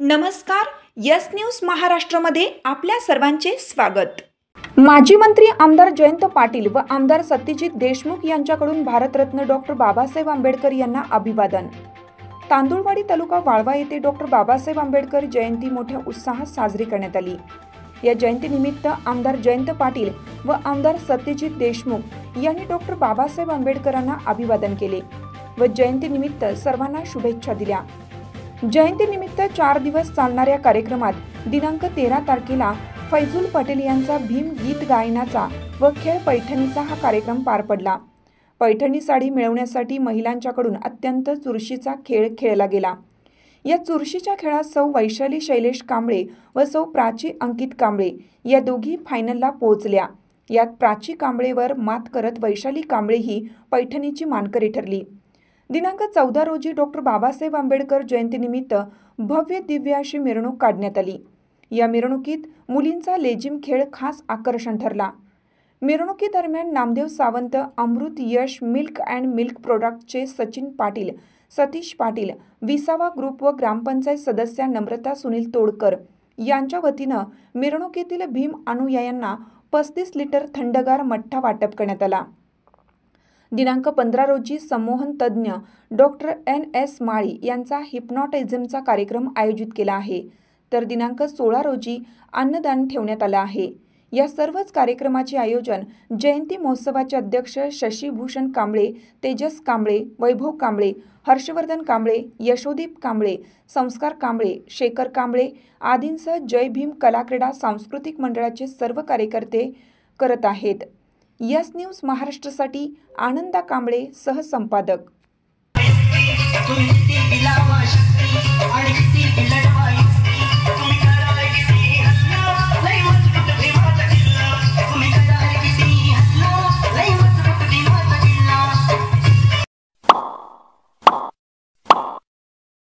नमस्कार, yes news महाराष्ट्रामध्ये आपल्या सर्वांचे स्वागत। माजी मंत्री आमदार जयंत पाटील व आमदार सत्यजित देशमुख यांच्याकडून भारतरत्न डॉक्टर बाबासाहेब आंबेडकर यांना अभिवादन। तांदुळवाडी तालुका वाळवा येथे डॉक्टर बाबासाहेब आंबेडकर जयंती मोठ्या उत्साहात साजरी करण्यात आली। या जयंतीनिमित्त आमदार जयंत पाटील व आमदार सत्यजित देशमुख यांनी डॉक्टर बाबासाहेब आंबेडकरांना अभिवादन केले व जयंतीनिमित्त सर्वांना शुभेच्छा दिल्या। जयंतीनिमित्त 4 दिवस चालणाऱ्या कार्यक्रमात दिनांक 13 तारखेला फैजुल पटेल यांचा भीम गीत गायनाचा व खेळ पैठणीचा हा कार्यक्रम पार पडला। पैठणी साडी मिळवण्यासाठी महिलांच्याकडून अत्यंत चुरशीचा खेळ खेळला गेला। या चुरशीच्या खेळात सौ वैशाली शैलेश कांबळे व सौ प्राची अंकित कांबळे या दोघी फायनलला पोहोचल्या। यात प्राची कांबळेवर मात करत वैशाली कांबळे ही पैठणीची मानकरी ठरली। दिनांक 14 रोजी डॉक्टर बाबासाहेब आंबेडकर जयंतीनिमित्त भव्य दिव्य अशी मिरवणूक काढण्यात आली। या मिरवणुकीत मुलींचा लेझिम खेळ खास आकर्षण ठरला। मिरवणुकीदरम्यान नामदेव सावंत, अमृत यश मिल्क अँड मिल्क प्रोडक्टचे सचिन पाटील, सतीश पाटील, विसावा ग्रुप व ग्रामपंचायत सदस्या नम्रता सुनील तोडकर यांच्या वतीनं मिरवणुकीतील भीम अनुयायांना 35 लिटर थंडगार मठ्ठा वाटप करण्यात आला। दिनांक 15 रोजी संमोहन तज्ञ डॉक्टर NS माळी यांचा हिप्नॉटिझमचा कार्यक्रम आयोजित केला आहे, तर दिनांक 16 रोजी अन्नदान ठेवण्यात आलं आहे। या सर्वच कार्यक्रमाचे आयोजन जयंती महोत्सवाचे अध्यक्ष शशीभूषण कांबळे, तेजस कांबळे, वैभव कांबळे, हर्षवर्धन कांबळे, यशोदीप कांबळे, संस्कार कांबळे, शेखर कांबळे आदींसह जय भीम कला क्रीडा सांस्कृतिक मंडळाचे सर्व कार्यकर्ते करत आहेत। यस न्यूज महाराष्ट्रासाठी आनंदा कांबळे सहसंपादक।